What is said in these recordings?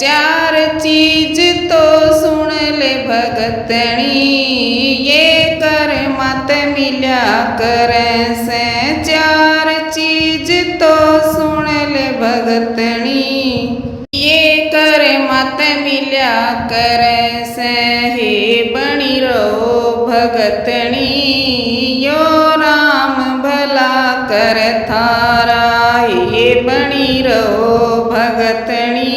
चार चीज तो सुन ले भगतनी, ये कर मत मिल्या करे से। चार चीज तो सुन ले भगतनी, ये कर मत मिल्या करे से। हे बनी रहो भगतनी, यो राम भला कर थारा। हे बनी रहो भगतनी,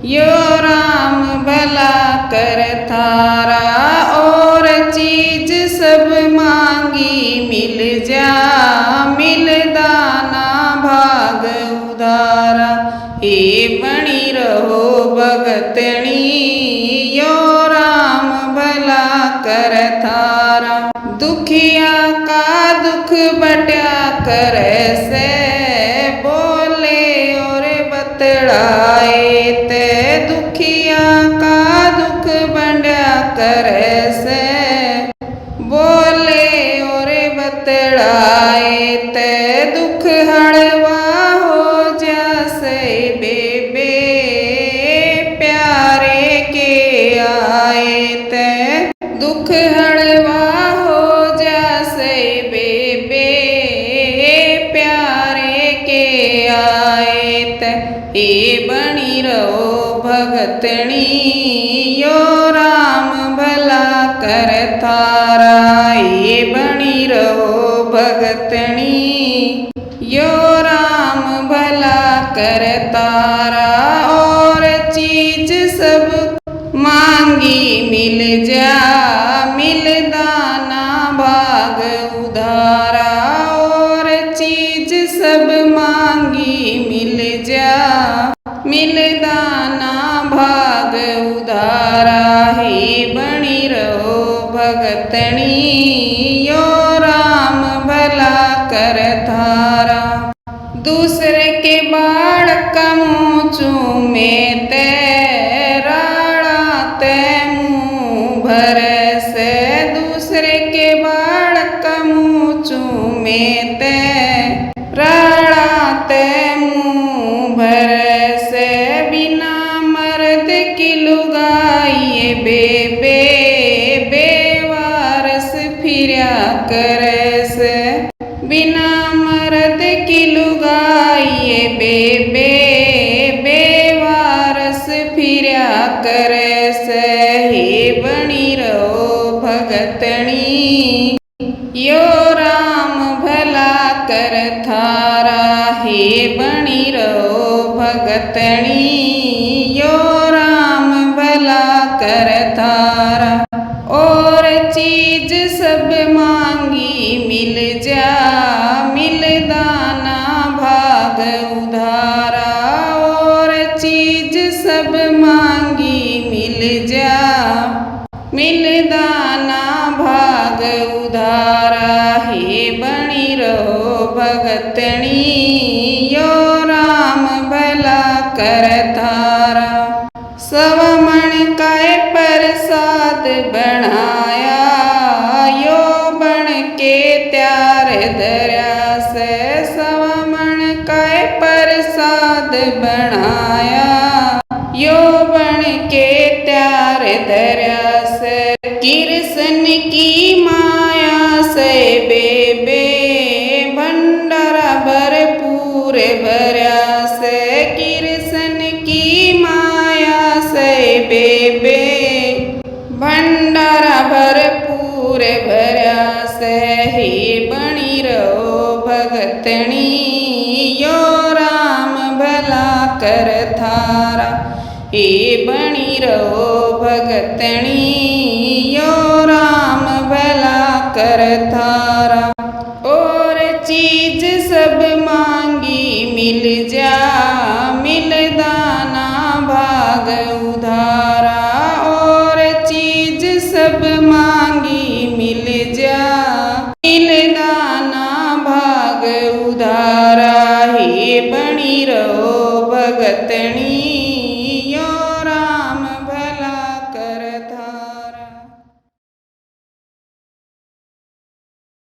यो राम भला कर थारा। और चीज सब मांगी मिल जा, मिल दाना भाग उधारा। हे बनी रहो भगतनी, यो राम भला कर थारा। दुखिया का दुख बट्या करे से, बोले और बतड़ाए ते। दुखिया का दुख बंड्या करे से, बोले और बतड़ाए ते। दुख हड़वा हो जैसे बेबे, प्यारे के आए ते। दुख हड़वा हो जैसे बेबे, प्यारे के आए ते। हे बनी रहो भगतनी, यो राम भला कर थारा। हे बनी रहो भगतनी, यो राम भला कर तारा। और चीज सब मांगी मिल जा, मिल दाना भाग उधारा। और चीज सब मांगी मिल जा, मिल दाना भाग उधारा। हे बनी रहो भगतनी, यो राम भला कर थारा। दूसरे के बाढ़ कमू चूमे ते, राड़ा ते मुँह भर से। दूसरे के बाढ़ कमू चूमे ते, राड़ा ते मुँह भर से। बिना मर्द की लुगाई बेबे, बेवारस फिर्या करे से। बिना मर्द की लुगाई बेबे, बेवारस फिर्या करे से। हे बनी रहो भगतनी, यो राम भला कर थारा। हे बनी रहो भगतनी, यो राम भला कर थारा। और चीज सब मांगी मिल जा, मिल दाना भाग उधारा। और चीज सब मांगी मिल जा, मिल दाना भाग उधारा। हे बनी रहो भगतनी, यो राम भला कर थारा। सवा मन काय प्रसाद बनाया, यो बन के त्यार धर्या से। सवा मन काय प्रसाद बनाया, यो बन के त्यार धर्या से। कृष्ण की माया से बेबे, भंडारा भरपूर भर्या से। कृष्ण की माया से बेबे, भंडारा भरपूर भर्या से। हे बनी रहो भगतनी, यो राम भला कर थारा। हे बनी रहो भगतनी, यो राम भला कर थारा। और चीज सब मांगी मिल जा, मिल दाना भाग उधारा। और चीज सब मांगी मिल जा, मिल दाना भाग उधारा। हे बनी रहो भगतनी,